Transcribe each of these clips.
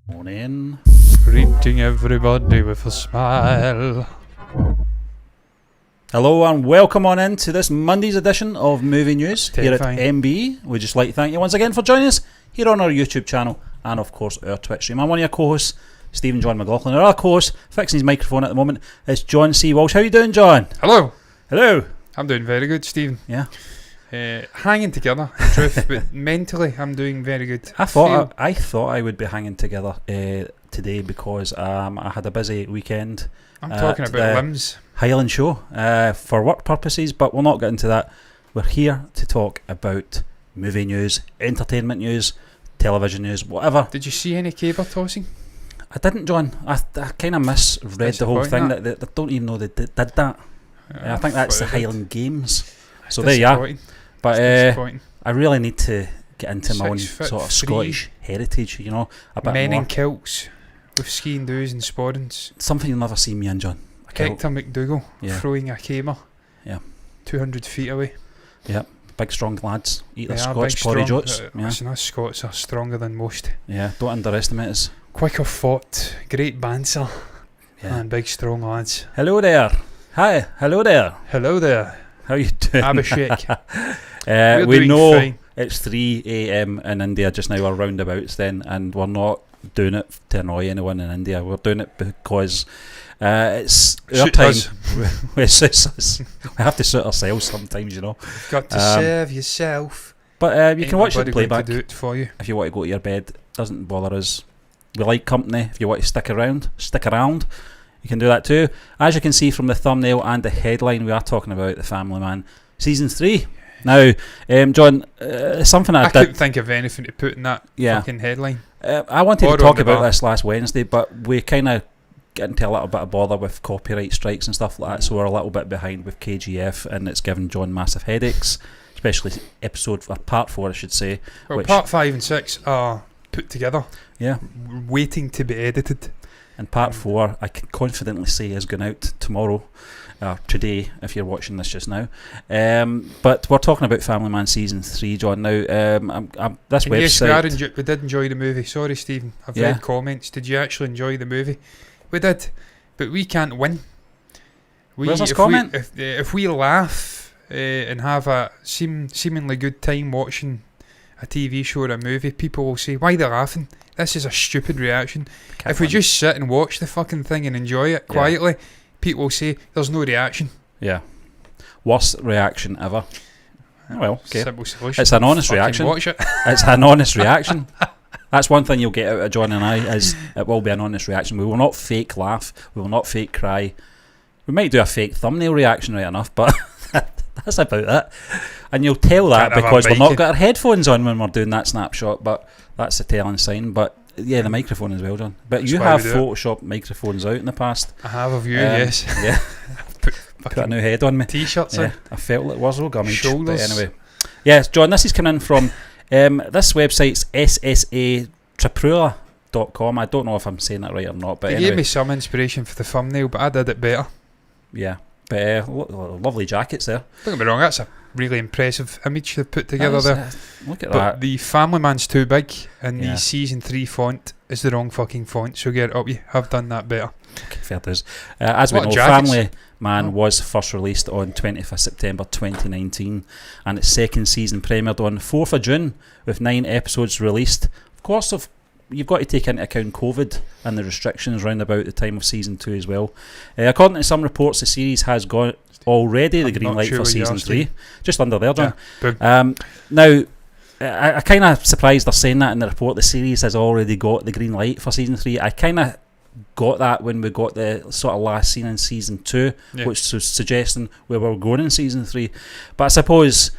Morning. Greeting everybody with a smile. Hello and welcome on in to this Monday's edition of Movie News here at Terrifying. MB. We'd just like to thank you once again for joining us here on our YouTube channel and of course our Twitch stream. I'm one of your co-hosts, Stephen John McLaughlin. Our other co-host, fixing his microphone at the moment, is John C. Walsh. How you doing, John? Hello. Hello. I'm doing very good, Stephen. Yeah. Hanging together, in truth, but mentally I'm doing very good. I thought I would be hanging together today because I had a busy weekend. I'm talking about limbs. Highland Show for work purposes, but we'll not get into that. We're here to talk about movie news, entertainment news, television news, whatever. Did you see any caber tossing? I didn't, John. I kind of misread the whole thing. That they don't even know they did that. I think that's the Highland Games. So there you are. But I really need to get into my own sort of Scottish heritage, you know. A bit Men more. in kilts with skiing doos and sporrans. Something you'll never see me and John. Hector McDougall throwing a caber. Yeah. 200 feet away. Yeah. Big strong lads. Eat their They are Scotch big, porridge strong. oats. Listen, us Scots are stronger than most. Yeah, don't underestimate us. Quick of thought, great banter, and big strong lads. Hello there. Hi. Hello there. Hello there. How you doing? Abhishek. We know fine. It's 3 a.m. in India just now, or roundabouts then, and we're not doing it to annoy anyone in India. We're doing it because it's our time. We have to suit ourselves sometimes, you know. You've got to serve yourself. But you can watch it playback do it for you. if you want to go to your bed. Doesn't bother us. We like company. If you want to stick around. You can do that too. As you can see from the thumbnail and the headline, we are talking about The Family Man Season 3. Now, John, something I couldn't think of anything to put in that fucking headline. I wanted to talk about this last Wednesday, but we kind of get into a little bit of bother with copyright strikes and stuff like that, so we're a little bit behind with KGF, and it's given John massive headaches, especially part 4, I should say. Well, part 5 and 6 are put together. Yeah. Waiting to be edited. And part 4, I can confidently say, is going out tomorrow. Today, if you're watching this just now. But we're talking about Family Man Season 3, John. Now, this website... Yes, we did enjoy the movie. Sorry, Stephen. I've read comments. Did you actually enjoy the movie? We did. But we can't win. Where's this comment? If we laugh and have a seemingly good time watching a TV show or a movie, people will say, why are they laughing? This is a stupid reaction. If we just sit and watch the fucking thing and enjoy it quietly... People will say there's no reaction. Yeah. Worst reaction ever. Well, okay. Simple solution. It's an honest reaction. Watch it. It's an honest reaction. That's one thing you'll get out of John and I, is it will be an honest reaction. We will not fake laugh. We will not fake cry. We might do a fake thumbnail reaction right enough, but that's about it. And you'll tell that because we've not got our headphones on when we're doing that snapshot, but that's the telling sign. But yeah, the microphone as well, John. But you have photoshopped microphones out in the past. I have of you, yes. Yeah. Put a new head on me. T-shirts in. I felt like Wurzel Gummidge. Shoulders. But anyway. Yes, John, this is coming in from this website's SSATripura.com. I don't know if I'm saying that right or not, but They gave me some inspiration for the thumbnail, but I did it better. Yeah. But lovely jackets there. Don't get me wrong, that's a really impressive image they've put together there. Look at but that. The Family Man's too big, and the Season 3 font is the wrong fucking font, so get it up. You have done that better. Okay, fair dues. As we know, Family Man was first released on 20th of September 2019, and its second season premiered on 4th of June with 9 episodes released. Of course, you've got to take into account COVID and the restrictions around about the time of season 2 as well. According to some reports, the series has got already the green light for season 3. Just under there, John. Yeah, now, I kind of surprised they're saying that in the report. The series has already got the green light for season 3. I kind of got that when we got the sort of last scene in season 2, which was suggesting we were going in season 3. But I suppose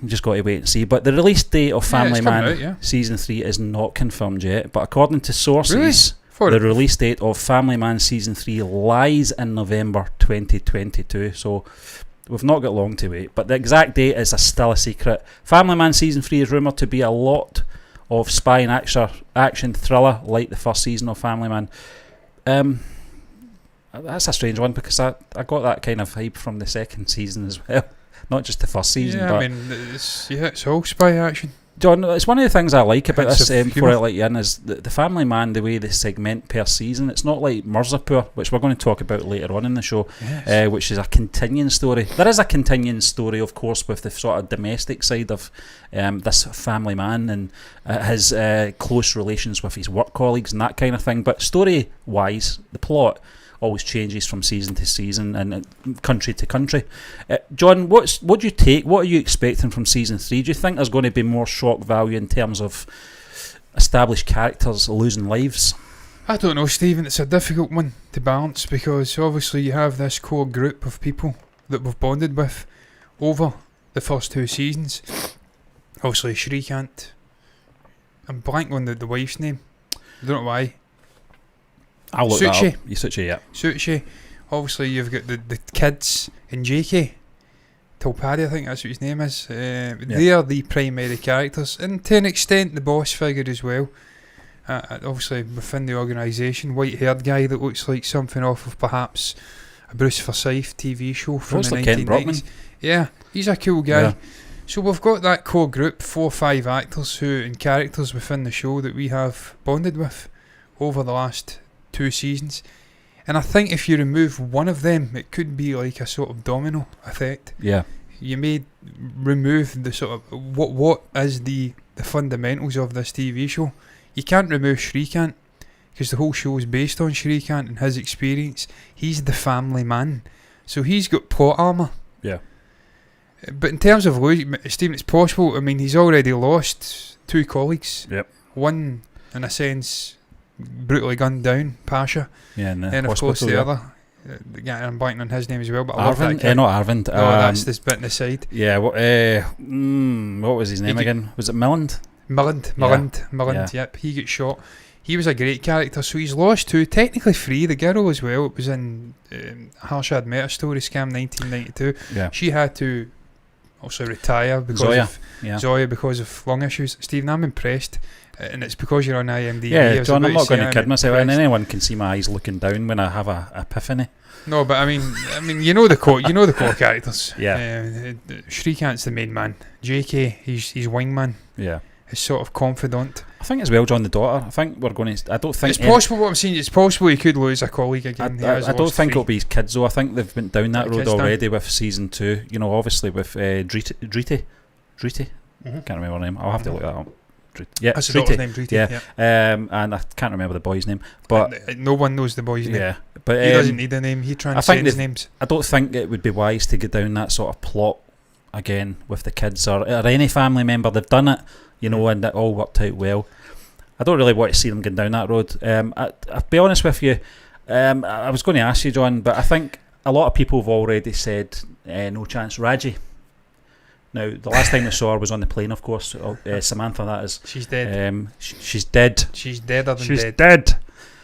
we just got to wait and see. But the release date of Family Man season 3 is not confirmed yet. But according to sources, the release date of Family Man season 3 lies in November 2022. So we've not got long to wait. But the exact date is still a secret. Family Man season 3 is rumoured to be a lot of spy and action thriller like the first season of Family Man. That's a strange one because I got that kind of hype from the second season as well. Not just the first season. Yeah, but I mean, it's all spy action. John, it's one of the things I like about this, before I let you in, is the Family Man, the way they segment per season. It's not like Mirzapur, which we're going to talk about later on in the show, which is a continuing story. There is a continuing story, of course, with the sort of domestic side of this Family Man and his close relations with his work colleagues and that kind of thing. But story-wise, the plot always changes from season to season and country to country. John, what do you take? What are you expecting from season 3? Do you think there's going to be more shock value in terms of established characters losing lives? I don't know, Stephen. It's a difficult one to balance because obviously you have this core group of people that we've bonded with over the first 2 seasons. Obviously Shrikant. I'm blank on the wife's name. I don't know why. I'll look that up. Suchi, yeah. Suchi. Obviously, you've got the kids in JK. Talpadi, I think that's what his name is. They are the primary characters. And to an extent, the boss figure as well. Obviously, within the organisation, white-haired guy that looks like something off of perhaps a Bruce Forsyth TV show from the 1990s. Yeah, he's a cool guy. Yeah. So we've got that core group, 4 or 5 actors and characters within the show that we have bonded with over the last 2 seasons, and I think if you remove one of them, it could be like a sort of domino effect. Yeah, you may remove the sort of what is the fundamentals of this TV show. You can't remove Shrikant, because the whole show is based on Shrikant and his experience. He's the family man, so he's got plot armour. Yeah. But in terms of Stephen, it's possible. I mean, he's already lost 2 colleagues. Yep. One, in a sense, brutally gunned down, Pasha. Yeah, and of course the other. I'm blanking on his name as well, but I love Arvind? that kid. Not Arvind. No, that's this bit in the side. Yeah, what was his name again? Was it Milland? Milland, yep. He got shot. He was a great character, so he's lost 2, technically 3. The girl as well, it was in Harshad Mehta Story Scam 1992. Yeah. She had to also retire because Zoya because of lung issues. Stephen, I'm impressed, and it's because you're on IMDb. Yeah, John, I'm not going to kid myself, and anyone can see my eyes looking down when I have a epiphany. No, but I mean, you know the core characters. Yeah. Shrikant's the main man. JK, he's wingman. Yeah. His sort of confidant. I think as well, John, the daughter. I think we're going to. I don't think it's possible. What I'm saying, it's possible he could lose a colleague again. I don't think it'll be his kids though. I think they've been down that road already with season 2. You know, obviously with Driti. Can't remember her name. I'll have to look that up. Yeah, that's the daughter's name, Driti. Yeah. And I can't remember the boy's name. But no one knows the boy's name. Yeah, but he doesn't need a name. He transcends names. I don't think it would be wise to get down that sort of plot again with the kids or any family member. They've done it, you know, and it all worked out well. I don't really want to see them going down that road. I'll be honest with you. I was going to ask you, John, but I think a lot of people have already said no chance. Raji. Now, the last time I saw her was on the plane, of course. Samantha, that is. She's dead. She's dead. She's deader than She's dead. dead.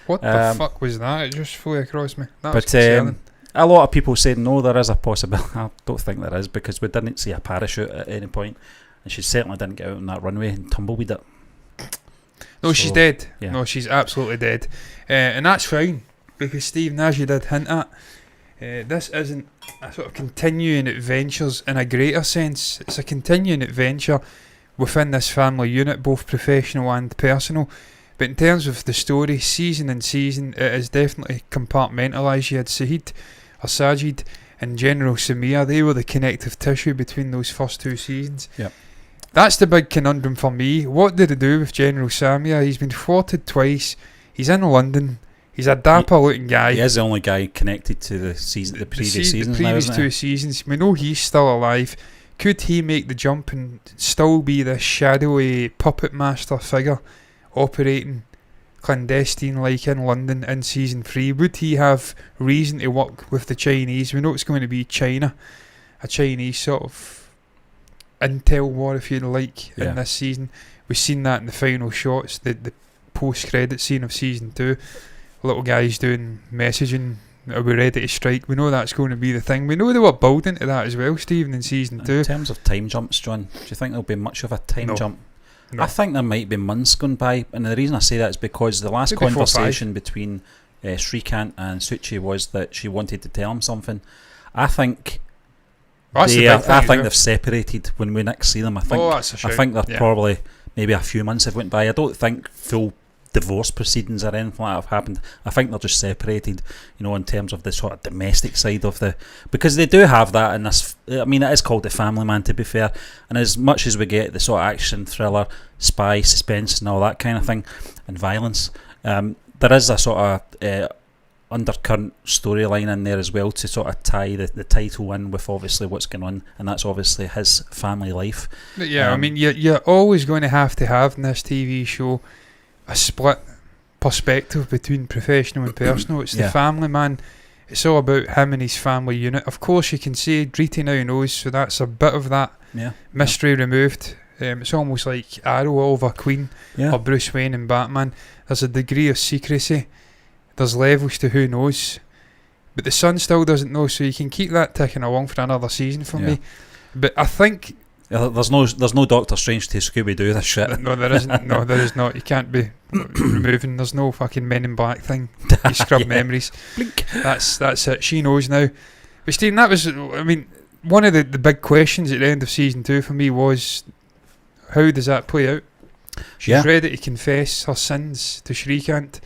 What the fuck was that? It just flew across me. That was concerning. A lot of people said no, there is a possibility. I don't think there is, because we didn't see a parachute at any point, and she certainly didn't get out on that runway and tumbleweed it. No, she's dead. Yeah. No, she's absolutely dead. And that's fine, because Steve, as you did hint at, this isn't a sort of continuing adventures in a greater sense. It's a continuing adventure within this family unit, both professional and personal. But in terms of the story, season and season, it is definitely compartmentalised. You had Sajid, or Sajid, and General Samir. They were the connective tissue between those first 2 seasons. Yep. That's the big conundrum for me. What did they do with General Samir? He's been thwarted twice. He's in London. He's a dapper-looking guy. He is the only guy connected to the season, the previous seasons. The previous now, 2 seasons. We know he's still alive. Could he make the jump and still be this shadowy puppet master figure operating clandestine like in London in season 3? Would he have reason to work with the Chinese? We know it's going to be China, a Chinese sort of intel war, if you like, in this season. We've seen that in the final shots, the post-credit scene of season 2. Little guys doing messaging, are we ready to strike? We know that's going to be the thing. We know they were building to that as well, Stephen, in season 2. In terms of time jumps, John, do you think there'll be much of a time jump? No. I think there might be months gone by, and the reason I say that is because the last conversation between Shrikant and Suchi was that she wanted to tell him something. I think they've separated when we next see them. I think they're probably maybe a few months have went by. I don't think full divorce proceedings or anything like that have happened. I think they're just separated, you know, in terms of the sort of domestic side of because they do have that in this. I mean, it is called The Family Man, to be fair, and as much as we get the sort of action, thriller, spy, suspense and all that kind of thing, and violence, there is a sort of undercurrent storyline in there as well to sort of tie the title in with obviously what's going on, and that's obviously his family life. But I mean, you're always going to have in this TV show a split perspective between professional and personal. It's the family man. It's all about him and his family unit. Of course, you can say Driti now knows, so that's a bit of that mystery removed. It's almost like Arrow, Oliver Queen, or Bruce Wayne and Batman. There's a degree of secrecy. There's levels to who knows, but the son still doesn't know. So you can keep that ticking along for another season for me. But I think. There's no Doctor Strange to Scooby-Doo this shit. No, there isn't. No, there is not. You can't be removing. There's no fucking Men in Black thing. You scrub memories. Blink. That's it. She knows now. But Stephen, that was, I mean, one of the big questions at the end of season 2 for me was, how does that play out? She's ready to confess her sins to Shrikant.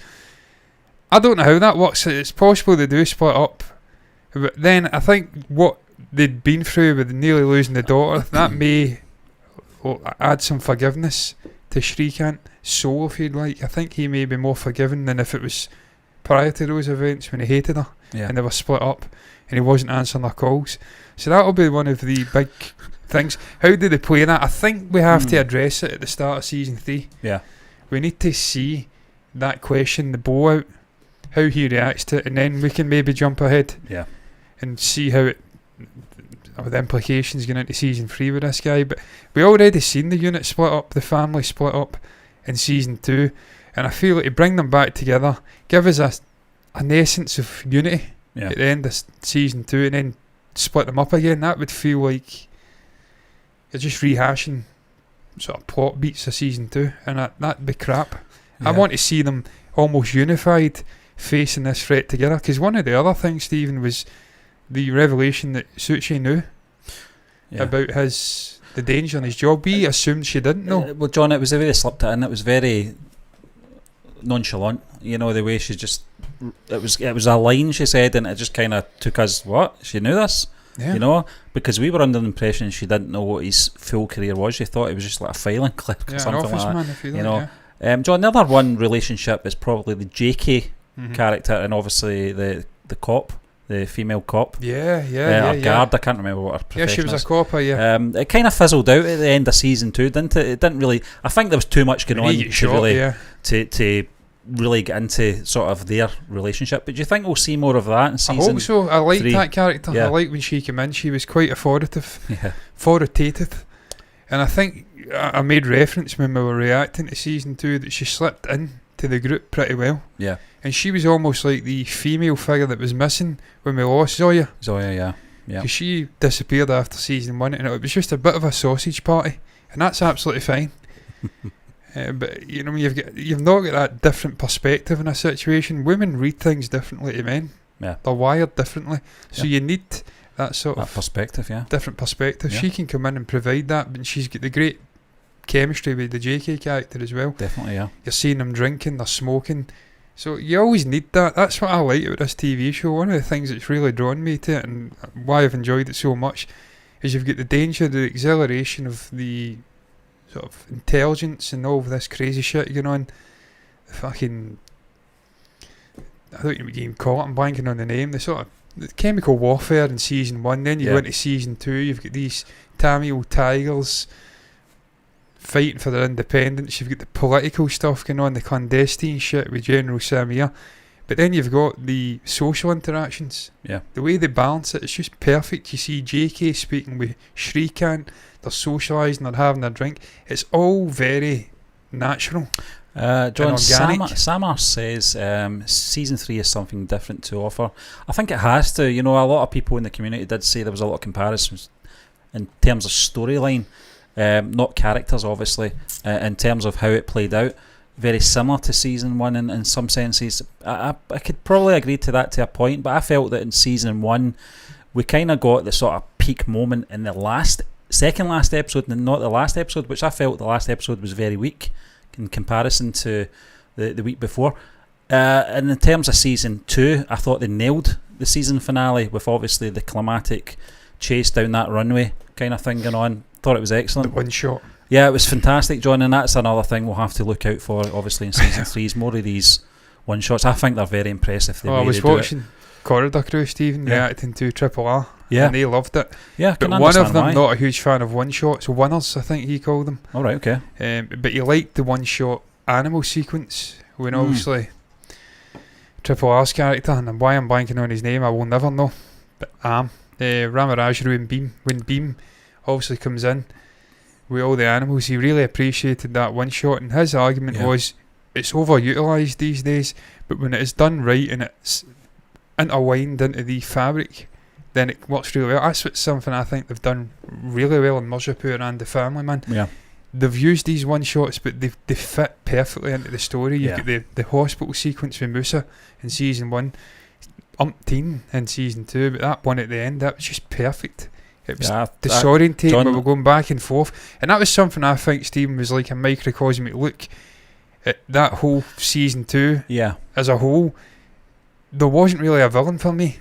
I don't know how that works. It's possible they do split up, but then I think what they'd been through with nearly losing the daughter, that may add some forgiveness to Shrikant's soul, if you'd like. I think he may be more forgiving than if it was prior to those events when he hated her and they were split up and he wasn't answering her calls. So that'll be one of the big things. How do they play that? I think we have to address it at the start of season 3. Yeah. We need to see that question, the blowout, how he reacts to it, and then we can maybe jump ahead and see how it, the implications going into season 3 with this guy. But we already seen the unit split up, the family split up in season 2, and I feel like to bring them back together, give us an essence of unity at the end of season 2, and then split them up again. That would feel like you're just rehashing sort of plot beats of season 2, and that'd be crap. I want to see them almost unified facing this threat together, because one of the other things, Stephen, was the revelation that Suchi knew about the danger in his job. We assumed she didn't know. Well, John, it was the way they slipped it in. It was very nonchalant, you know, the way she just, it was a line she said, and it just kind of took us, what, she knew this? You know, because we were under the impression she didn't know what his full career was. She thought it was just like a filing clerk or something like that. Man, if you know. John, the other one relationship is probably the JK character, and obviously the cop, the female cop. Guard, I can't remember what her profession is. Yeah, she was a cop, it kind of fizzled out at the end of season 2, didn't it? It didn't really, I think there was too much going on to really get into sort of their relationship. But do you think we'll see more of that in season 3? I hope so. I like that character. I like when she came in, she was quite authoritative, and I think I made reference when we were reacting to season 2 that she slipped in to the group pretty well. Yeah. And she was almost like the female figure that was missing when we lost Zoya. Yeah. Because she disappeared after season 1, and it was just a bit of a sausage party, and that's absolutely fine. But you know, you've not got that different perspective in a situation. Women read things differently to men. Yeah. They're wired differently. So you need that sort of perspective, different perspective. She can come in and provide that, but she's got the great chemistry with the JK character as well. Definitely, yeah. You're seeing them drinking, they're smoking. So you always need that. That's what I like about this TV show. One of the things that's really drawn me to it, and why I've enjoyed it so much, is you've got the danger, the exhilaration of the sort of intelligence and all of this crazy shit going on. The fucking, I don't even can call it, I'm blanking on the name. The sort of the chemical warfare in season 1. Then you go into season 2. You've got these Tamil tigers fighting for their independence. You've got the political stuff going on, the clandestine shit with General Samir. But then you've got the social interactions. Yeah. The way they balance it, it's just perfect. You see JK speaking with Shrikant, they're socialising, they're having a drink. It's all very natural. John, Samar says season 3 is something different to offer. I think it has to. You know, a lot of people in the community did say there was a lot of comparisons in terms of storyline, not characters, obviously, in terms of how it played out. Very similar to season 1 in some senses. I could probably agree to that to a point, but I felt that in season 1 we kind of got the sort of peak moment in the second last episode, and not the last episode, which I felt the last episode was very weak in comparison to the week before. And in terms of season 2, I thought they nailed the season finale with obviously the climatic chase down that runway kind of thing going on. Thought it was excellent. The one shot. Yeah, it was fantastic, John, and that's another thing we'll have to look out for, obviously, in season 3 is more of these one shots. I think they're very impressive. I was watching Corridor Crew, Stephen, reacting to Triple R, and they loved it. Yeah, but one of them not a huge fan of one shots, winners, I think he called them. All right, okay. But he liked the one shot animal sequence when obviously Triple R's character, and why I'm blanking on his name, I will never know. But Ramarajru and Beam, when Beam obviously comes in with all the animals, he really appreciated that one shot, and his argument was it's overutilised these days, but when it is done right and it's intertwined into the fabric, then it works really well. That's something I think they've done really well in Mirzapur and The Family Man. Yeah. They've used these one shots, but they fit perfectly into the story. You've got the hospital sequence with Musa in season 1, umpteen in season 2, but that one at the end, that was just perfect. It was disorientating, but we're going back and forth, and that was something I think, Stephen, was like a microcosmic look at that whole season 2 as a whole. There wasn't really a villain for me.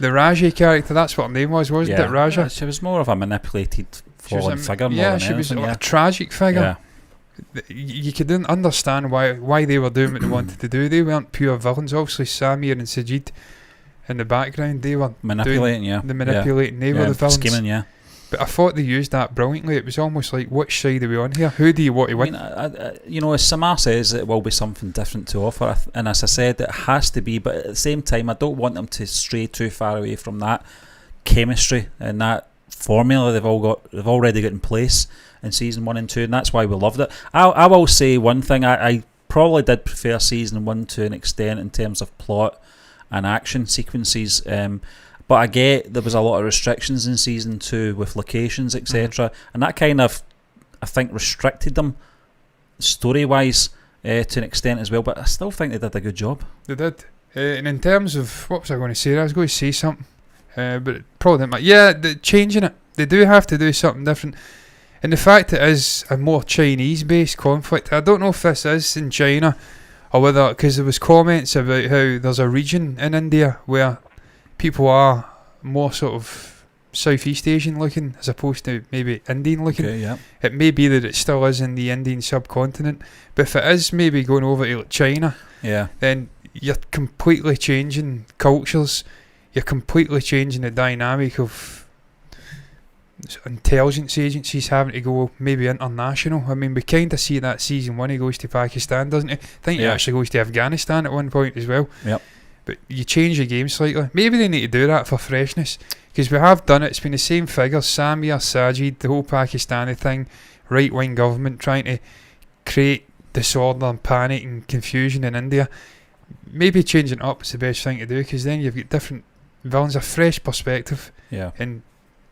The Raja character, that's what her name was, wasn't it, Raja? Yeah, she was more of a manipulated, fallen figure. She was a tragic figure. You could understand why they were doing what they wanted to do. They weren't pure villains. Obviously, Samir and Sajid in the background, they were manipulating. They were the villains. Scheming, But I thought they used that brilliantly. It was almost like, which side are we on here? Who do you want to win? As Samar says, it will be something different to offer, and as I said, it has to be. But at the same time, I don't want them to stray too far away from that chemistry and that formula they've already got in place in season 1 and 2, and that's why we loved it. I will say one thing: I probably did prefer season 1 to an extent in terms of plot and action sequences. But I get there was a lot of restrictions in season 2 with locations, etc., and that kind of, I think, restricted them story-wise to an extent as well. But I still think they did a good job. They did. And in terms of, what was I going to say? I was going to say something, but it probably didn't matter. Yeah, changing it. They do have to do something different. And the fact it is a more Chinese-based conflict, I don't know if this is in China or whether, because there was comments about how there's a region in India where people are more sort of Southeast Asian looking as opposed to maybe Indian looking. Okay, yeah. It may be that it still is in the Indian subcontinent, but if it is maybe going over to China, then you're completely changing cultures. You're completely changing the dynamic of intelligence agencies having to go maybe international. I mean, we kind of see that season 1 he goes to Pakistan, doesn't he? I think he actually goes to Afghanistan at one point as well. Yep. But you change the game slightly. Maybe they need to do that for freshness, because we have done it. It's been the same figures: Samir, Sajid, the whole Pakistani thing, right-wing government trying to create disorder and panic and confusion in India. Maybe changing it up is the best thing to do, because then you've got different villains, a fresh perspective, and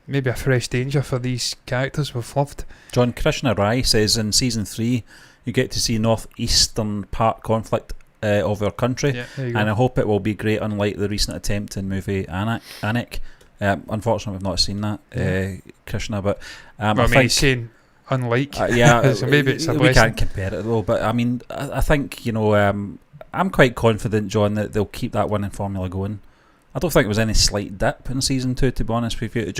maybe a fresh danger for these characters we've loved. John Krishna Rai says in season 3 you get to see northeastern part conflict of our country, and I hope it will be great, unlike the recent attempt in movie Anik. Unfortunately we've not seen that, Krishna, but I mean, he's saying unlike, so maybe it's a blessing. We can't compare it though, but I mean, I think, I'm quite confident, John, that they'll keep that winning formula going. I don't think there was any slight dip in season 2, to be honest with you. It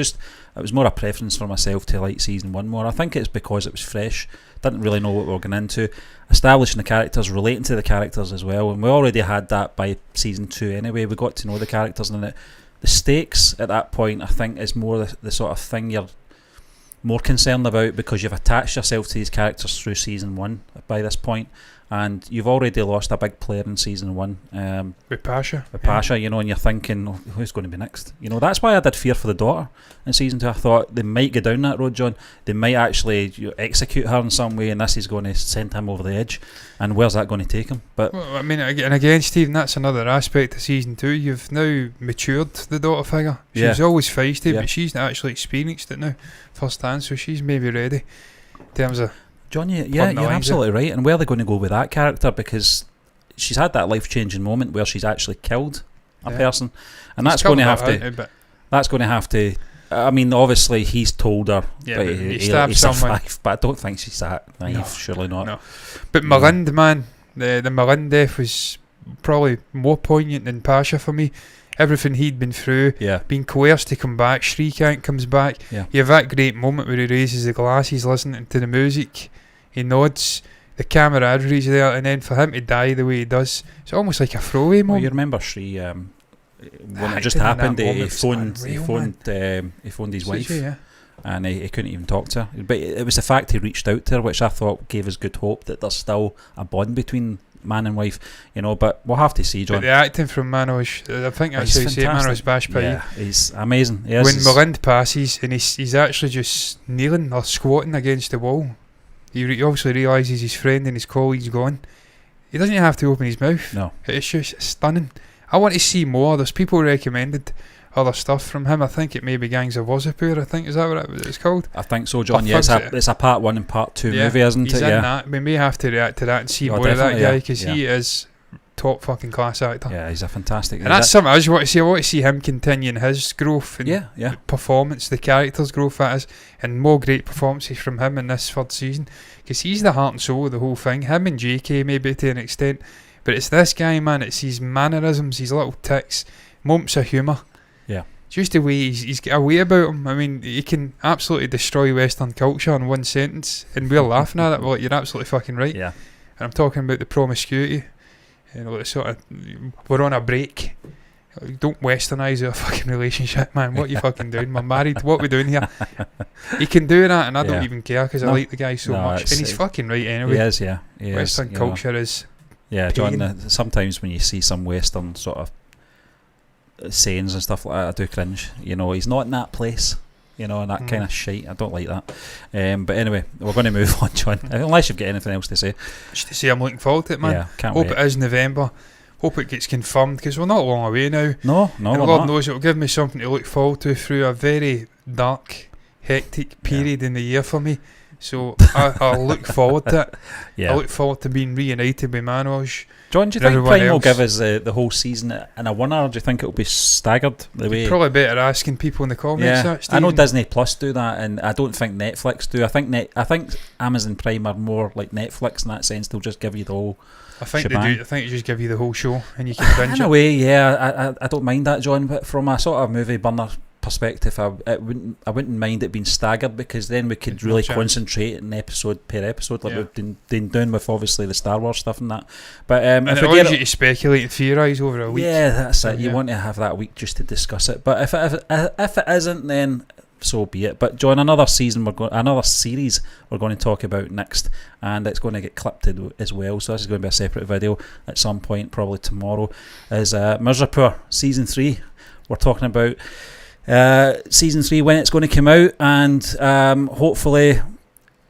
was more a preference for myself to like season 1 more. I think it's because it was fresh, didn't really know what we were going into, establishing the characters, relating to the characters as well, and we already had that by season 2 anyway. We got to know the characters, and the stakes at that point, I think, is more the sort of thing you're more concerned about, because you've attached yourself to these characters through season 1 by this point, and you've already lost a big player in season 1 with Pasha, and you're thinking, who's going to be next? That's why I did fear for the daughter in season 2. I thought they might go down that road, John. They might actually execute her in some way, and this is going to send him over the edge, and where's that going to take him? But I mean, again, Stephen, that's another aspect of season 2. You've now matured the daughter figure. She was always feisty, but she's actually experienced it now firsthand, so she's maybe ready in terms of John, you're absolutely right. And where are they going to go with that character? Because she's had that life-changing moment where she's actually killed a person, and that's going to have to. I mean, obviously he's told her he survived, but I don't think she's that naive. No, surely not. No. But Malind, man, the Malind death was probably more poignant than Pasha for me. Everything he'd been through, being coerced to come back. Shrikant comes back. You have that great moment where he raises the glasses, listening to the music. He nods. The camaradade's there, and then for him to die the way he does, it's almost like a throwaway moment. You remember Shri, when it just happened, he phoned his wife, and he couldn't even talk to her. But it was the fact he reached out to her, which I thought gave us good hope that there's still a bond between man and wife, but we'll have to see, John. But the acting from Manoj, I think that's how you say it, Manoj Bajpayee. Yeah, he's amazing. When Malind passes and he's actually just kneeling or squatting against the wall, he obviously realises his friend and his colleague's gone. He doesn't even have to open his mouth. No. It's just stunning. I want to see more. There's people recommended other stuff from him. I think it may be Gangs of Wasseypur. I think, is that what it's called? I think so, John. Yeah, it's a part 1 and part 2 movie, isn't he's it? In that. We may have to react to that and see more of that guy, because he is top fucking class actor. Yeah, he's a fantastic. And that's something I just want to see. I want to see him continuing his growth and performance, the character's growth, that is, and more great performances from him in this 3rd season, because he's the heart and soul of the whole thing. Him and JK maybe to an extent, but it's this guy, man. It's his mannerisms, his little tics, moments of humour. Yeah. just the way he's got a way about him. I mean, he can absolutely destroy Western culture in one sentence, and we're laughing at it. Well, you're absolutely fucking right. Yeah. And I'm talking about the promiscuity. You know, sort of, we're on a break. Don't westernise our fucking relationship, man. What are you fucking doing? We're married. What are we doing here? He can do that, and I don't even care because I like the guy so much. And he's fucking right anyway. He is, yeah. Western culture is. Yeah, John. Sometimes when you see some Western sort of sayings and stuff like that, I do cringe. You know, he's not in that place. You know, and that kind of shite. I don't like that. But anyway, we're going to move on, John. Unless you've got anything else to say. Just to say, I'm looking forward to it, man. Yeah, can't Hope wait. it is November. Hope it gets confirmed because we're not long away now. No, and Lord knows it'll give me something to look forward to through a very dark, hectic period in the year for me. So I'll look forward to it. Yeah. I look forward to being reunited with Manoj. John, do you think Prime will give us the whole season in a winner, or do you think it'll be staggered the way? Probably better asking people in the comments. Yeah, I know Disney Plus do that, and I don't think Netflix do. I think Amazon Prime are more like Netflix in that sense. They'll just give you the whole. I think shebang. They do. I think they just give you the whole show, and you can binge it. In a way, yeah. I don't mind that, John. But from a sort of movie burner perspective, I wouldn't mind it being staggered, because then we could really concentrate on episode per episode, like we've been doing with obviously the Star Wars stuff and that. But and it allows you to speculate and theorise over a week. Yeah, that's it. You want to have that week just to discuss it. But if it isn't, then so be it. But John, another series we're going to talk about next, and it's going to get clipped as well. So this is going to be a separate video at some point, probably tomorrow. Is Mirzapur season 3. We're talking about season 3, when it's going to come out, and hopefully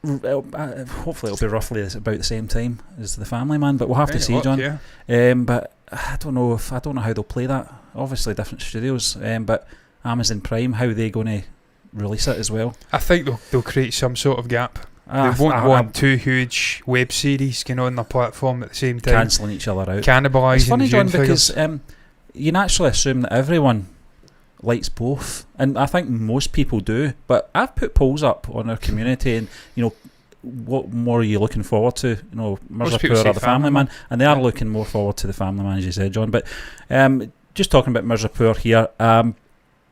it'll be roughly about the same time as The Family Man, but we'll have to see, John. But I don't know how they'll play that. Obviously different studios, but Amazon Prime, how are they going to release it as well? I think they'll create some sort of gap. They won't want two huge web series going on their platform at the same time, cancelling each other out, cannibalising. It's funny, John, because you naturally assume that everyone likes both, and I think most people do, but I've put polls up on our community, and what more are you looking forward to, Mirzapur or The Family Man, and they are looking more forward to The Family Man, as you said, John. But just talking about Mirzapur here,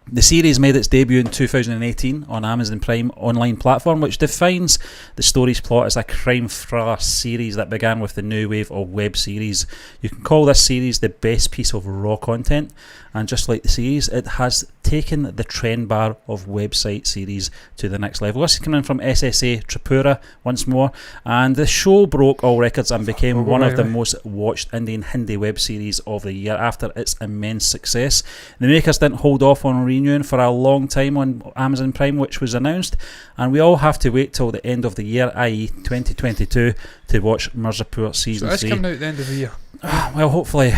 the series made its debut in 2018 on Amazon Prime online platform, which defines the story's plot as a crime thriller series that began with the new wave of web series. You can call this series the best piece of raw content, and just like the series, it has taken the trend bar of website series to the next level. This is coming from SSA Tripura once more, and the show broke all records and became one of the most watched Indian Hindi web series of the year after its immense success. The makers didn't hold off on renewing for a long time on Amazon Prime, which was announced, and we all have to wait till the end of the year, i.e. 2022, to watch Mirzapur season 3. So that's coming out at the end of the year? Well, hopefully.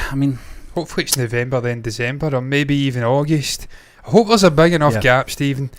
Hopefully it's November, then December, or maybe even August. I hope there's a big enough gap, Stephen,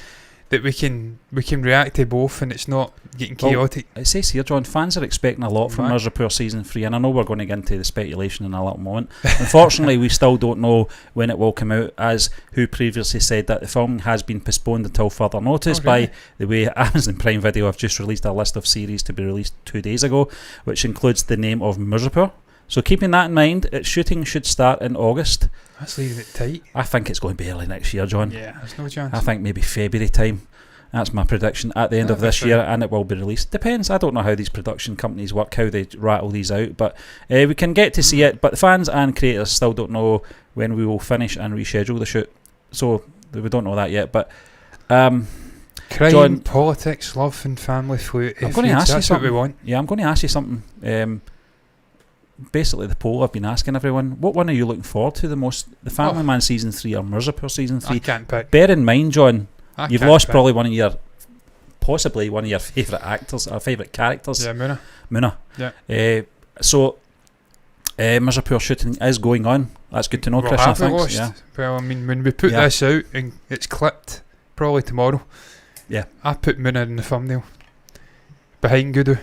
that we can react to both and it's not getting chaotic. Well, it says here, John, fans are expecting a lot from Mirzapur season 3, and I know we're going to get into the speculation in a little moment. Unfortunately, we still don't know when it will come out, as who previously said that the film has been postponed until further notice by the way Amazon Prime Video have just released a list of series to be released 2 days ago, which includes the name of Mirzapur. So keeping that in mind, its shooting should start in August. That's leaving it tight. I think it's going to be early next year, John. Yeah, there's no chance. I think maybe February time. That's my prediction, at the end of this year, and it will be released. Depends. I don't know how these production companies work, how they rattle these out, but we can get to see it. But the fans and creators still don't know when we will finish and reschedule the shoot. So we don't know that yet. But crime, John, politics, love and family feuds. I'm going to ask you something. What we want. Yeah, I'm going to ask you something. Basically, the poll I've been asking everyone, what one are you looking forward to the most? The Family Man season 3 or Mirzapur season 3? I can't pick. Bear in mind, John, you've lost probably possibly one of your favourite actors or favourite characters. Yeah, Munna. Yeah. So Mirzapur shooting is going on. That's good to know, Christian. Thanks. Yeah. Well, when we put this out and it's clipped, probably tomorrow. Yeah. I put Munna in the thumbnail behind Gudu.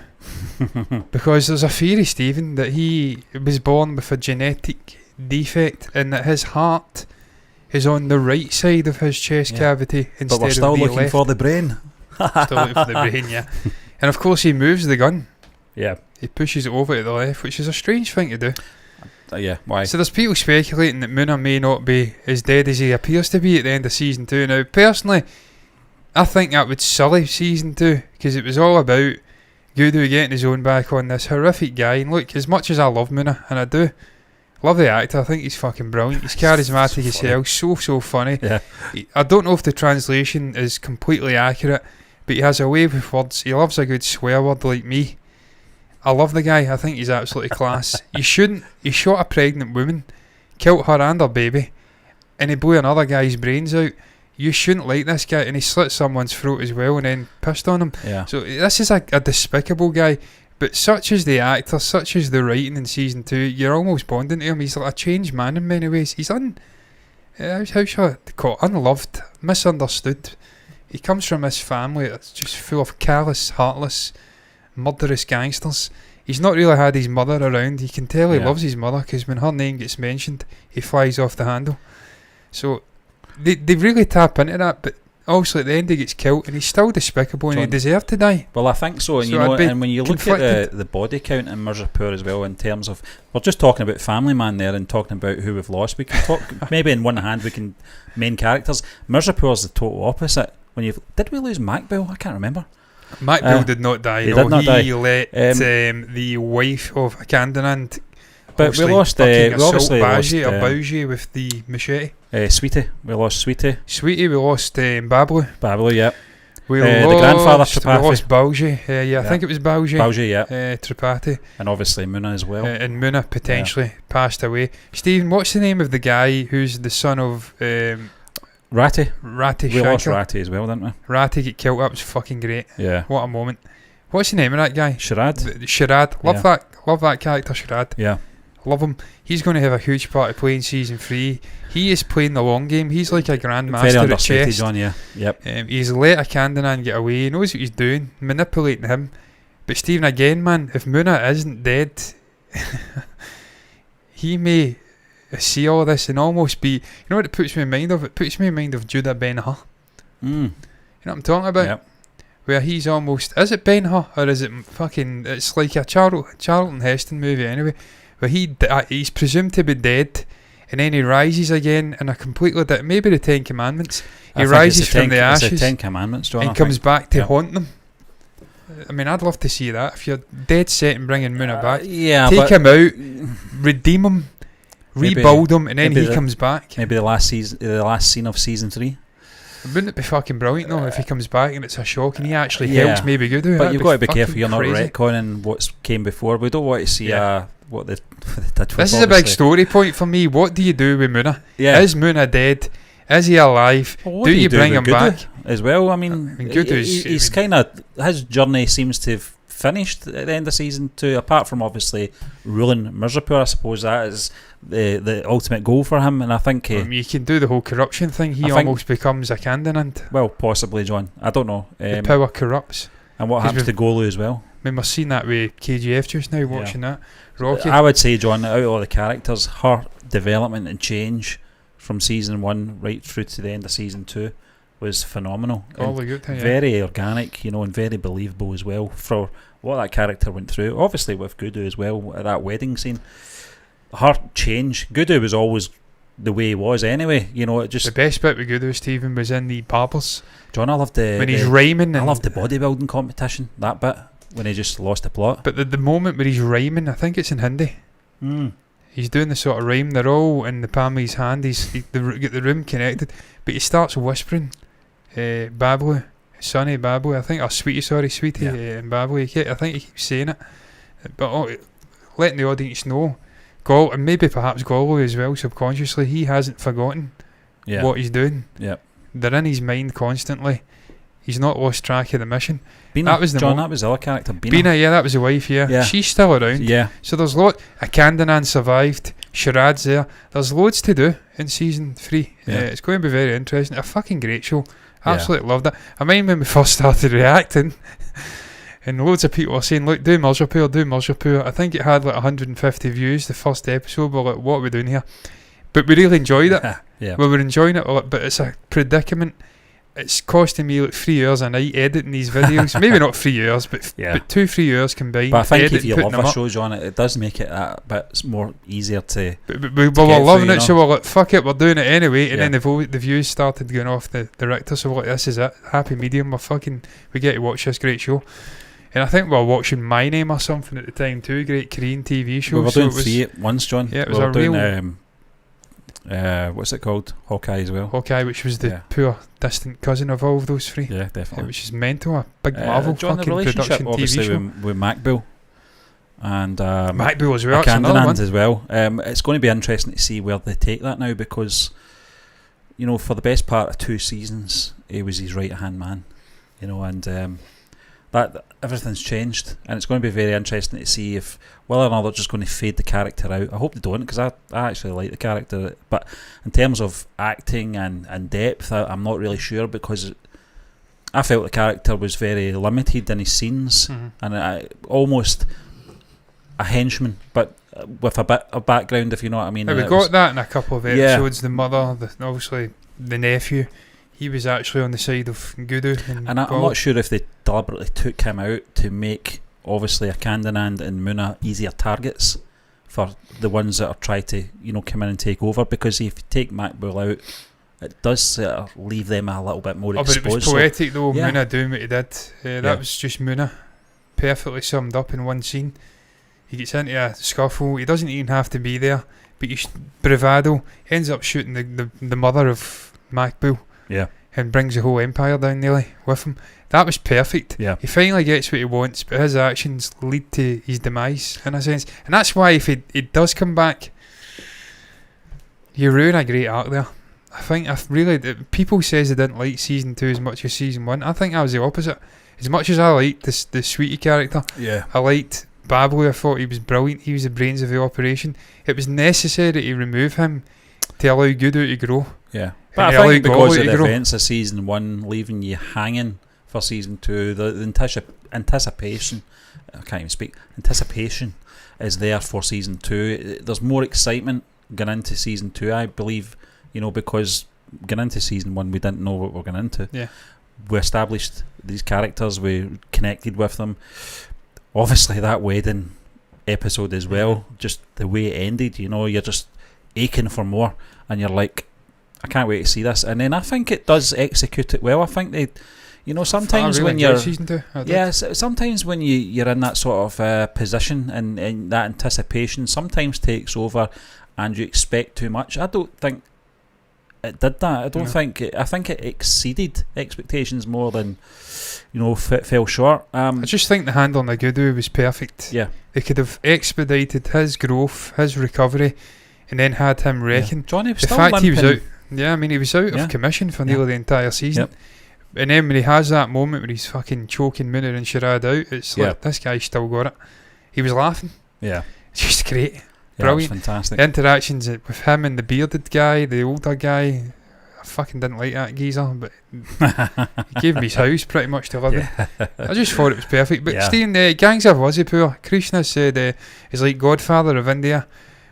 Because there's a theory, Stephen, that he was born with a genetic defect and that his heart is on the right side of his chest cavity instead of the left. But we're still looking for the brain. Still looking for the brain, yeah. And of course he moves the gun. Yeah. He pushes it over to the left, which is a strange thing to do. Yeah, why? So there's people speculating that Muna may not be as dead as he appears to be at the end of season 2. Now, personally, I think that would sully season 2 because it was all about Gudu getting his own back on this horrific guy. And look, as much as I love Muna, and I do love the actor, I think he's fucking brilliant. He's charismatic as hell, so funny. Yeah. I don't know if the translation is completely accurate, but he has a way with words. He loves a good swear word like me. I love the guy. I think he's absolutely class. He shot a pregnant woman, killed her and her baby, and he blew another guy's brains out. You shouldn't like this guy, and he slit someone's throat as well and then pissed on him. Yeah. So this is a despicable guy, but such as the actor, such as the writing in season 2, you're almost bonding to him. He's like a changed man in many ways. He's how shall I call it? Unloved, misunderstood. He comes from this family that's just full of callous, heartless, murderous gangsters. He's not really had his mother around. You can tell he loves his mother because when her name gets mentioned, he flies off the handle. So they really tap into that, but obviously at the end he gets killed and he's still despicable and he deserved to die. Well, I think so, and and when you look at the body count in Mirzapur as well, in terms of, we're just talking about Family Man there and talking about who we've lost. We can talk maybe in one hand we can main characters. Mirzapur's the total opposite. Did we lose Macbill? I can't remember. Macbill did not die. He did not die. He let the wife of Candanand. But we lost Bauji with the machete. Sweetie. We lost Sweetie. We lost Bablu. Bablu, yeah. We lost the grandfather Tripathi. We lost Bauji. I think it was Bauji. Bauji, yeah. Tripathi. And obviously Muna as well. And Muna potentially passed away. Stephen, what's the name of the guy who's the son of Ratty. Ratty We Shankar. lost Ratty as well, didn't we? Ratty get killed. That was fucking great. Yeah. What a moment. What's the name of that guy? Sharad. Love that character, Sharad. Yeah. Love him. He's going to have a huge part to play in season 3. He is playing the long game. He's like a grandmaster Very at understated, chess. John, yeah. Yep. He's let a Candanan get away. He knows what he's doing, manipulating him. But Stephen, again, man, if Muna isn't dead, he may see all this and almost be... You know what it puts me in mind of? It puts me in mind of Judah Ben-Hur. You know what I'm talking about? Yep. Where he's almost... Is it Ben-Hur or is it fucking... It's like a Charlton Heston movie anyway. Where he's presumed to be dead, and then he rises again in a completely maybe the Ten Commandments. He rises from the ashes. It's the Ten Commandments, John, and comes back to haunt them. I mean, I'd love to see that. If you're dead set and bringing Muna back, take him out, redeem him, rebuild him, and then he comes back. Maybe the last scene of season 3. Wouldn't it be fucking brilliant though if he comes back and it's a shock and he actually helps maybe Gudu? But you've got to be careful you're not retconning what's came before. We don't want to see what they did. This is a big story point for me. What do you do with Muna? Yeah. Is Muna dead? Is he alive? Well, do you bring him back as well? I mean, he's kind of, his journey seems to have finished at the end of season 2. Apart from obviously ruling Mirzapur, I suppose that is the ultimate goal for him. And I think you can do the whole corruption thing. He almost becomes a Candanand. Well, possibly, John. I don't know. The power corrupts. And what happens to Golu as well? I mean, we're seeing that with KGF just now, watching that. Rocky. I would say, John, out of all the characters, her development and change from season 1 right through to the end of season 2 was phenomenal. Very organic, and very believable as well for what that character went through. Obviously with Gudu as well, at that wedding scene. Her change. Gudu was always the way he was anyway. It just... The best bit with Gudu, Stephen, was in the barbers. John, I loved when he's rhyming. I loved the bodybuilding competition, that bit, when he just lost the plot. But the moment where he's rhyming, I think it's in Hindi. He's doing the sort of rhyme. They're all in the palm of his hand. They get the room connected, but he starts whispering, Bablu, Sonny Bablu, I think, or Sweetie, and Bablu. I think he keeps saying it, but letting the audience know, and maybe perhaps Golu as well, subconsciously, he hasn't forgotten what he's doing. Yeah, they're in his mind constantly. He's not lost track of the mission. Bina, that was the that was the other character. Bina, that was the wife. Yeah, she's still around. Yeah. So there's Candanan survived. Sharad's there. There's loads to do in season 3. Yeah. It's going to be very interesting. A fucking great show. Absolutely loved it. I mean, when we first started reacting, and loads of people were saying, "Look, do Mirzapur." I think it had 150 views the first episode. We're like, "What are we doing here?" But we really enjoyed it. Yeah. We were enjoying it a lot. But it's a predicament. it's costing me like 3 hours a night editing these videos. Maybe not 3 hours, but 2-3 hours combined. But I think if you love a show, John, it does make it that bit more easier to. But we're loving it, so we're like, fuck it, we're doing it anyway. And then the views started going off the director, so we're like, this is it, happy medium. We get to watch this great show. And I think we were watching My Name or something at the time too, great Korean TV show. We were doing 3 at once, John. Yeah, it was real. What's it called? Hawkeye as well. Hawkeye, which was the poor distant cousin of all of those 3. Yeah, definitely. Which is mental, a big Marvel John, fucking the relationship production obviously TV show. with Macbill and Macbill as well. Candyland as well. It's going to be interesting to see where they take that now, because for the best part of 2 seasons, he was his right hand man. And that everything's changed, and it's going to be very interesting to see if whether or not they're just going to fade the character out. I hope they don't, because I actually like the character, but in terms of acting and depth, I'm not really sure, because I felt the character was very limited in his scenes, and almost a henchman, but with a bit of background, if you know what I mean. We got that in a couple of episodes. The mother, obviously the nephew, he was actually on the side of Gudu. And I'm not sure if they deliberately took him out to make, obviously, a Candyland and Muna easier targets for the ones that are trying to, come in and take over. Because if you take Macbill out, it does sort of leave them a little bit more exposed. But it was poetic though, Muna doing what he did. That was just Muna, perfectly summed up in one scene. He gets into a scuffle, he doesn't even have to be there, but he's bravado, ends up shooting the mother of Macbill. Yeah. And brings the whole empire down nearly with him. That was perfect. Yeah. He finally gets what he wants, but his actions lead to his demise in a sense. And that's why if he does come back, you ruin a great arc there. I think people says they didn't like season 2 as much as season 1. I think I was the opposite. As much as I liked the Sweetie character, I liked Babu. I thought he was brilliant. He was the brains of the operation. It was necessary to remove him to allow Gudu to grow. Yeah. But I think because of the events of season 1 leaving you hanging for season 2, the anticipation, I can't even speak, anticipation is there for season 2. There's more excitement going into season 2, I believe, because going into season 1 we didn't know what we were going into. Yeah. We established these characters, we connected with them. Obviously that wedding episode as well, just the way it ended, you're just aching for more, and you're like, I can't wait to see this. And then I think it does execute it well. I think they, sometimes when you're sometimes when you're in that sort of position and that anticipation sometimes takes over, and you expect too much. I don't think it did that. I think it exceeded expectations more than fell short. I just think the hand on the Gudu was perfect. Yeah, they could have expedited his growth, his recovery, and then had him wrecking. Yeah. Johnny was the still fact limping. He was out. Yeah, I mean, he was out of commission for nearly the entire season. Yep. And then when he has that moment where he's fucking choking Muna and Sharad out, it's like, this guy's still got it. He was laughing. Yeah. It's just great. Yeah, brilliant. Fantastic. The interactions with him and the bearded guy, the older guy, I fucking didn't like that geezer, but he gave him his house pretty much to live in. I just thought it was perfect. But Stephen, Gangs of Wasseypur, Krishna said he's like Godfather of India.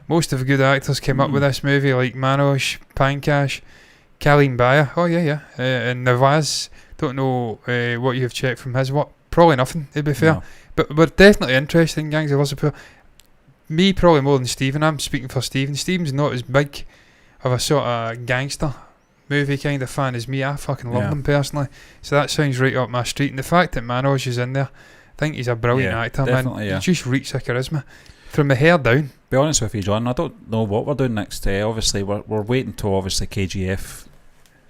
Most of the good actors came up with this movie, like Manoj, Pankaj, Kalim Baya. Oh yeah. And Nawaz. Don't know what you have checked from his work. Probably nothing, to be fair. No. But we're definitely interested in Gangs of Wasseypur. Me probably more than Stephen. I'm speaking for Stephen. Stephen's not as big of a sort of gangster movie kind of fan as me. I fucking love them personally. So that sounds right up my street. And the fact that Manoj is in there, I think he's a brilliant actor, man. He just reeks of charisma. From the hair down. Be honest with you, John, I don't know what we're doing next. Obviously, we're waiting till obviously KGF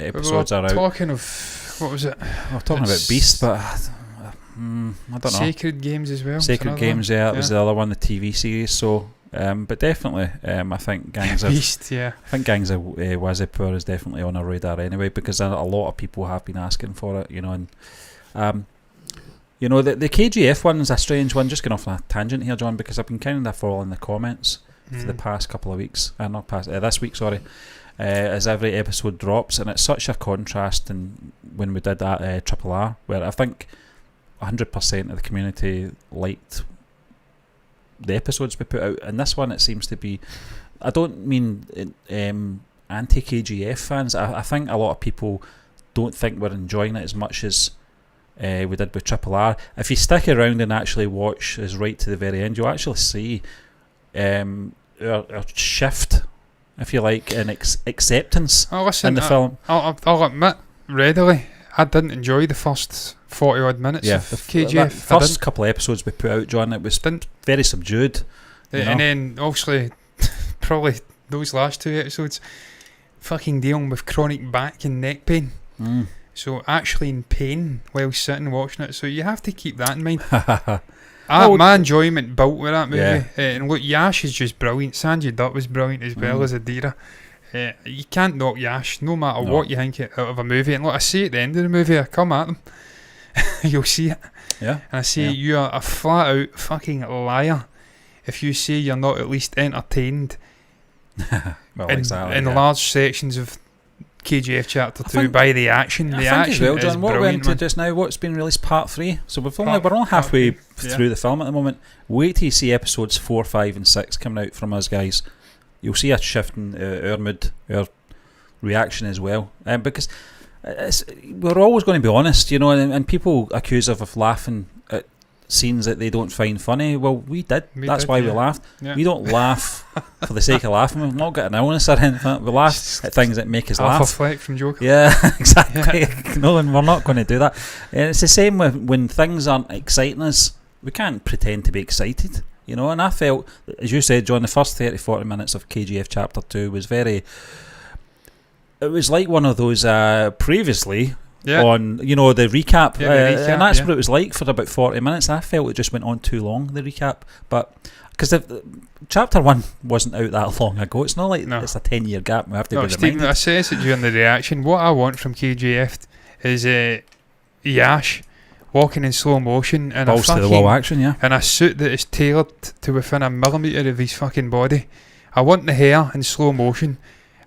episodes are out. Talking of, what was it? We're talking about Beast, but I don't know. Sacred Games as well. Sacred Games, it was the other one, the TV series. So, but definitely, I think Gangs of Beast, I think Gangs of Wasseypur is definitely on our radar anyway, because a lot of people have been asking for it, and. The KGF one's a strange one, just going off on a tangent here, John, because I've been kind of following the comments for the past couple of weeks, this week, as every episode drops, and it's such a contrast. And when we did that Triple R, where I think 100% of the community liked the episodes we put out, and this one it seems to be, I don't mean anti-KGF fans, I think a lot of people don't think we're enjoying it as much as we did with Triple R. If you stick around and actually watch us right to the very end, you'll actually see our shift, if you like, in acceptance in the film. I'll admit readily, I didn't enjoy the first 40 odd minutes of KGF. The first couple of episodes we put out, John, it was very subdued. And then obviously probably those last 2 episodes, fucking dealing with chronic back and neck pain. So actually in pain while sitting watching it. So you have to keep that in mind. My enjoyment built with that movie. And look, Yash is just brilliant. Sanjay Dutt was brilliant as well as Adira. You can't knock Yash no matter what you think out of a movie. And look, I see at the end of the movie, I come at them. You'll see it. Yeah. And I say you are a flat out fucking liar if you say you're not at least entertained in large sections of KGF Chapter 2 by the action. The action as well, John, what we're into just now, what's been released, part 3. So we're only halfway through the film at the moment. Wait till you see episodes 4, 5 and 6 coming out from us, guys. You'll see a shift in our mood, our reaction as well. Because we're always going to be honest, and people accuse us of laughing at scenes that they don't find funny. Well, we did. That's why we laughed. Yeah. We don't laugh for the sake of laughing. We've not got an illness or anything. We laugh at things that make us laugh. Half a fleck from Joker. Yeah, exactly. Yeah. No, and we're not going to do that. And it's the same when things aren't exciting us. We can't pretend to be excited, And I felt, as you said, John, the first 30-40 minutes of KGF Chapter 2 was very... It was like one of those previously... on the recap, and that's what it was like for about 40 minutes. I felt it just went on too long, the recap, but because chapter 1 wasn't out that long ago, it's not like it's a 10-year gap. We have to be reminded. Stephen, I said it during the reaction. What I want from KGF is Yash walking in slow motion and balls to the wall action, and a suit that is tailored to within a millimetre of his fucking body. I want the hair in slow motion,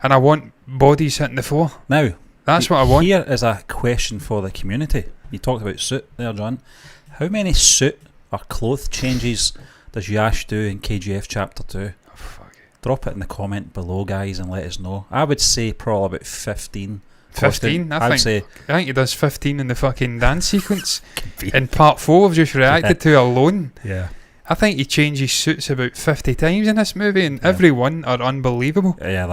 and I want bodies hitting the floor. Now, that's what I want. Here is a question for the community. You talked about suit there, John. How many suit or clothes changes does Yash do in KGF Chapter 2? Oh, fuck. Drop it in the comment below, guys, and let us know. I would say probably about 15. 15? I think he does 15 in the fucking dance sequence. In part 4 I've just reacted to alone. Yeah. I think he changes suits about 50 times in this movie, and every one are unbelievable. Yeah,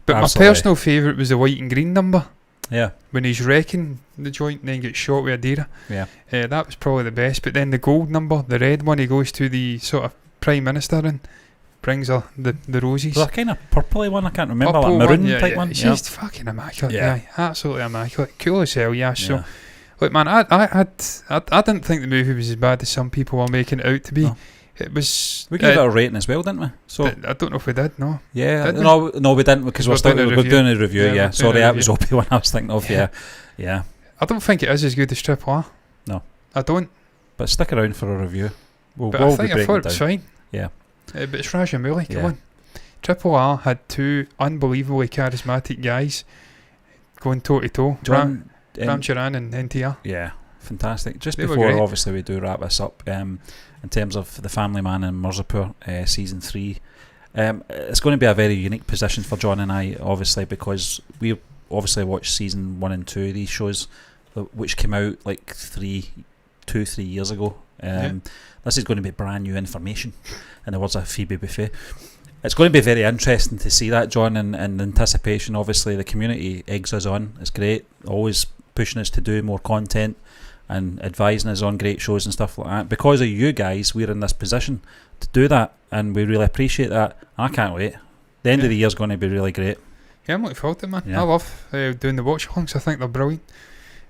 but my personal favourite was the white and green number. Yeah. When he's wrecking the joint and then gets shot with Adira. Yeah. That was probably the best. But then the gold number, the red one, he goes to the sort of Prime Minister and brings her the roses. Well, a kind of purpley one, I can't remember, like maroon type one. It's just fucking immaculate. Yeah, absolutely immaculate. Cool as hell, yeah. So, look, man, I didn't think the movie was as bad as some people were making it out to be. No. It was. We gave it a rating as well, didn't we? So I don't know if we did. No. Yeah. No, we didn't, because we're doing a review. Yeah. Sorry, that was Opie one I was thinking of. Yeah. I don't think it is as good as Triple R. No. I don't. But stick around for a review. I thought it was fine. Yeah. But it's Rajamouli. Come on. Triple R had 2 unbelievably charismatic guys going toe to toe. Ram Charan and NTR. Yeah. Fantastic. Just before, obviously, we do wrap this up, in terms of The Family Man in Mirzapur, season 3, it's going to be a very unique position for John and I, obviously, because we obviously watched season 1 and 2 of these shows, which came out like 3 years ago. This is going to be brand new information, in the words of Phoebe Buffet. It's going to be very interesting to see that, John, and anticipation. Obviously, the community eggs us on. It's great, always pushing us to do more content and advising us on great shows and stuff like that. Because of you guys, we're in this position to do that, and we really appreciate that. I can't wait. The end of the year is going to be really great. Yeah, I'm looking forward to it, man. I love doing the watch-alongs. I think they're brilliant.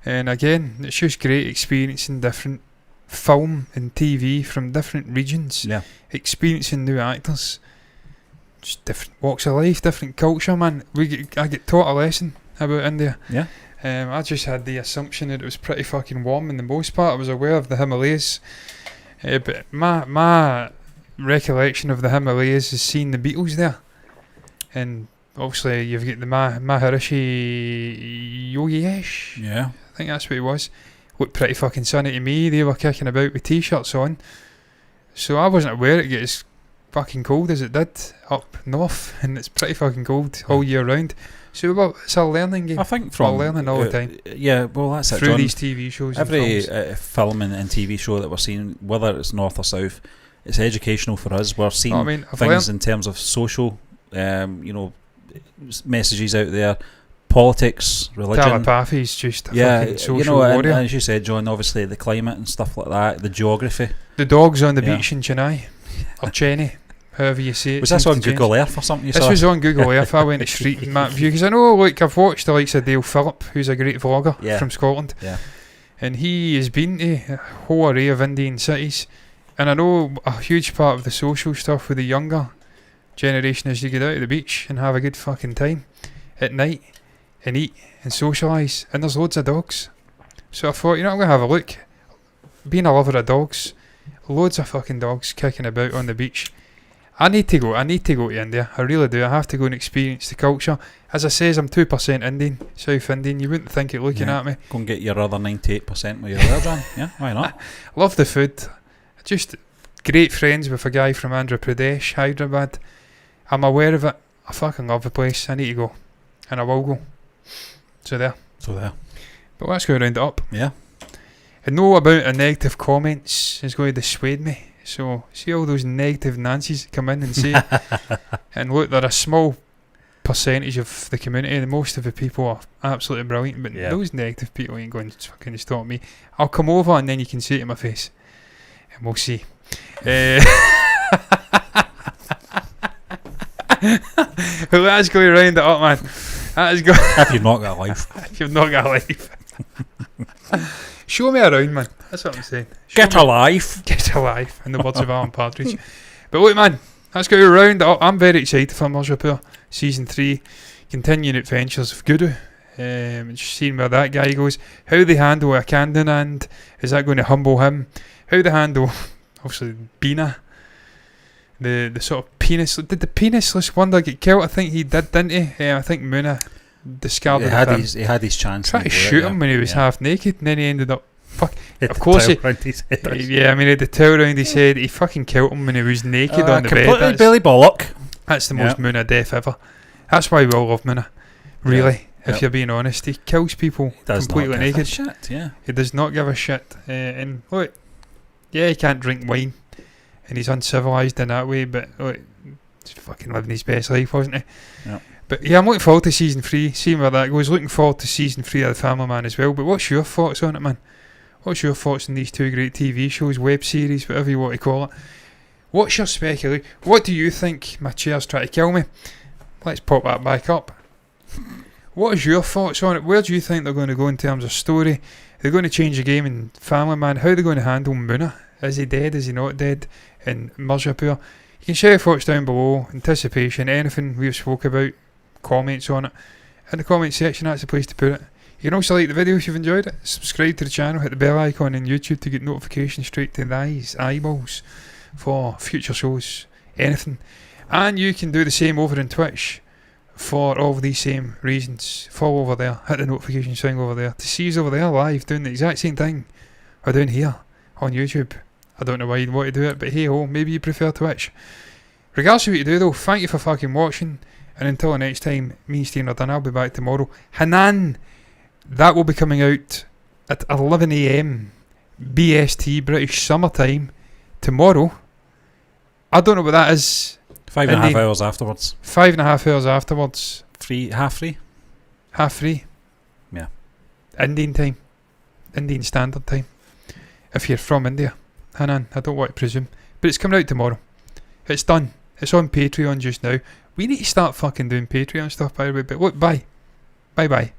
And again, it's just great experiencing different film and TV from different regions. Yeah. Experiencing new actors. Just different walks of life, different culture, man. I get taught a lesson about India. Yeah. I just had the assumption that it was pretty fucking warm in the most part. I was aware of the Himalayas, but my recollection of the Himalayas is seeing the Beatles there, and obviously you've got the Maharishi Yogesh. Yeah, I think that's what he was. Looked pretty fucking sunny to me. They were kicking about with t-shirts on, so I wasn't aware it gets fucking cold as it did up north, and it's pretty fucking cold all year round. So it's a learning game. I think from learning all the time. Yeah, well, that's it. Through John, these TV shows. every film and TV show that we're seeing, whether it's north or south, it's educational for us. We're seeing things in terms of social, messages out there, politics, religion. Telepathy's just a fucking social warrior. And as you said, John, obviously the climate and stuff like that, the geography. The dogs on the beach in Chennai, or Cheney, however you say it. Was this on Google Earth or something? This was on Google Earth. I went to Street and Map View because I know, I've watched the likes of Dale Phillip, who's a great vlogger from Scotland. Yeah. And he has been to a whole array of Indian cities. And I know a huge part of the social stuff with the younger generation is you get out to the beach and have a good fucking time at night and eat and socialise. And there's loads of dogs. So I thought, I'm going to have a look. Being a lover of dogs, loads of fucking dogs kicking about on the beach. I need to go to India. I really do. I have to go and experience the culture. As I says, I'm 2% Indian, South Indian. You wouldn't think it looking at me. Go and get your other 98% when you're there, John. Yeah, why not? Love the food. Just great friends with a guy from Andhra Pradesh, Hyderabad. I'm aware of it. I fucking love the place. I need to go. And I will go. So there. But let's go round it up. Yeah. I know about a negative comments is going to dissuade me. So, see all those negative Nancy's come in and say, and look, they're a small percentage of the community, and most of the people are absolutely brilliant, but those negative people ain't going to fucking stop me. I'll come over and then you can say it to my face, and we'll see. Well, that's going to round it up, man. That is going. If you've not got a life. If you've not got a life. Show me around, man. That's what I'm saying. Get a life, in the words of Alan Partridge. But look, man, let's go round it up. I'm very excited for Mirzapur Season 3, continuing adventures of Guru. Just seeing where that guy goes. How they handle a Kandan, and is that going to humble him? How they handle, obviously, Bina. The sort of penis. Did the penisless wonder get killed? I think he did, didn't he? I think Muna discarded him. He had his chance. Tried to shoot him when he was half naked, and then he ended up. Of course, he had the towel around his head. He fucking killed him when he was naked on the bed. Completely Billy Bollock. That's the most Muna death ever. That's why we all love Muna. Really, if you're being honest, he kills people completely naked. He does not give a shit. And look, he can't drink wine, and he's uncivilized in that way. But look, he's fucking living his best life, wasn't he? Yeah. But I'm looking forward to Season 3, seeing where that goes. Looking forward to Season 3 of The Family Man as well. But what's your thoughts on it, man? What's your thoughts on these two great TV shows, web series, whatever you want to call it? What's your speculation? What do you think? My chair's trying to kill me. Let's pop that back up. What is your thoughts on it? Where do you think they're going to go in terms of story? They're going to change the game in Family Man. How are they going to handle Muna? Is he dead? Is he not dead? In Mirzapur? You can share your thoughts down below. Anticipation, anything we've spoke about, comments on it. In the comment section, that's the place to put it. You can also like the video if you've enjoyed it. Subscribe to the channel, hit the bell icon on YouTube to get notifications straight to the eyeballs for future shows, anything. And you can do the same over on Twitch for all of these same reasons. Follow over there, hit the notification thing over there to see us over there live doing the exact same thing we're doing here on YouTube. I don't know why you'd want to do it, but hey ho, maybe you prefer Twitch. Regardless of what you do though, thank you for fucking watching, and until the next time, me and Stephen are done. I'll be back tomorrow. Hanan! That will be coming out at 11 AM BST, British Summertime, tomorrow. I don't know what that is. 5.5 hours afterwards. 5.5 hours afterwards. Half free? Yeah. Indian time. Indian Standard Time. If you're from India. Hanan, I don't want to presume. But it's coming out tomorrow. It's done. It's on Patreon just now. We need to start fucking doing Patreon stuff, by the way. But look, bye. Bye-bye.